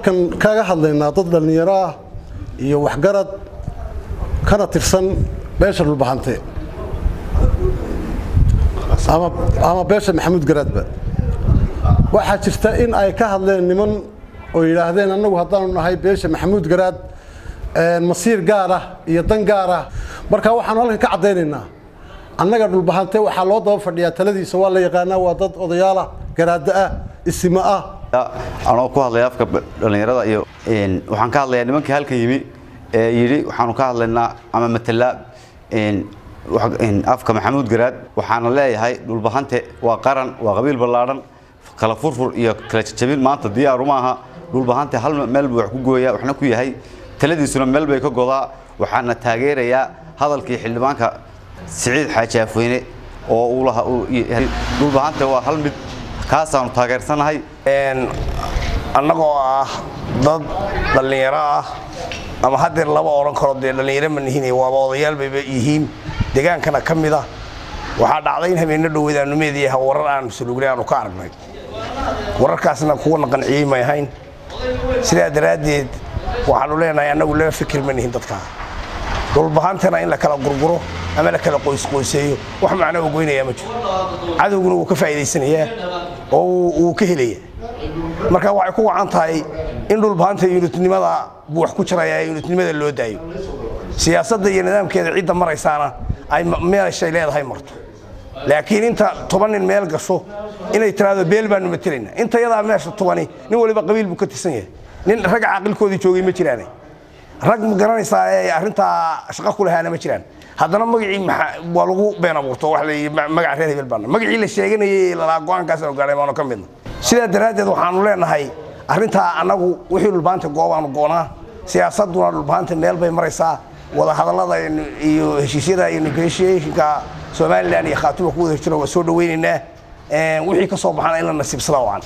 kan kaga hadlaynaa dad dhalinyaro ah iyo waxgarad kana tirsan beesha dhulbahante ama beesha Maxamuud Garaadba waxa jirta in ay ka hadleen niman oo yiraahdeen anagu hadaan nahay beesha Maxamuud Garaad masiir gaar ah iyo dan gaar ah marka waxaan halka ka cadeynaynaa annaga dhulbahante waxa loo daba fadhiyaa taladiisa waa la yaqaanaa waa dad odayaal ah garaada ah isma ah أنا أقول هذا يافك لأنيرة iyo waxaan ka hadlayaa nimankii halkan yimi yiri waxaan ka hadlaynaa ama matala afka Maxamuud Garaad waxaan leeyahay dhulbahante waa qaran waa qabiil ballaaran kala furfur iyo kala jabin maanta diyaar uma aha dhulbahante hal meel buu wax ku gooyaa waxna ku yahay taladiisuna meel bay ka godaa waxaana taageerayaa hadalkii xildhibaanka Siciid Xaaji Afweyne oo uu lahaa dhulbahante waa hal mid kaasaan taageersanahay annagoo ah dad dhalinyaro ah ama hadeer laba oran karo dhalinyaro ma nihiin waa odayaal bay yihiin deegaankana kamid ah waxa dhacday in habeenna dhaweydaan meediyaha warar aan suluugnaanu ka aragnay wararkaasna kuwa qanciyay ma ahayn sida daraadeed waxaanu leenahay annagu la fikir ma nihiin dadka dhulbahantana in la kala gurguro ama la kala qoysqoyseeyo wax macna u goynaya ma jiro cadawguna uu ka faa'iideysanayaa oo uu ka helaya marka waxay ku wacan tahay in dhulbahanta unitnimada buu wax ku jiraya unitnimada loo daayo siyaasadda iyo nidaamkeeda cid maraysaana ay meeshay leedahay marto laakiin inta 10 nin meel gasho inay tiraado beel baanu matelayna inta yada meesha 10 nin waliba qabiil buu ka tirsan yahay nin rag aqalkoodii joogay ma jiraan rag ma garanaysaa arinta shaqo ku lahaana ma jiraan haddana magacii waa lagu been abuurto wax la magac reer hebel baan magacii la sheeganayay la go'aankaas oo gaaray maano kamidna sida daraadeed waxaanu leenahay arinta anagu wixii dhulbaanta goobaanu goonaa siyaasaduna dhulbaanta meel bay maraysaa wada hadallada iyo heshiisyada iyo negotiationka Soomaaliland iyo Khaatumo ku wada jira waa soo dhaweynayna wixii ka soo baxana in la nasiibsado waan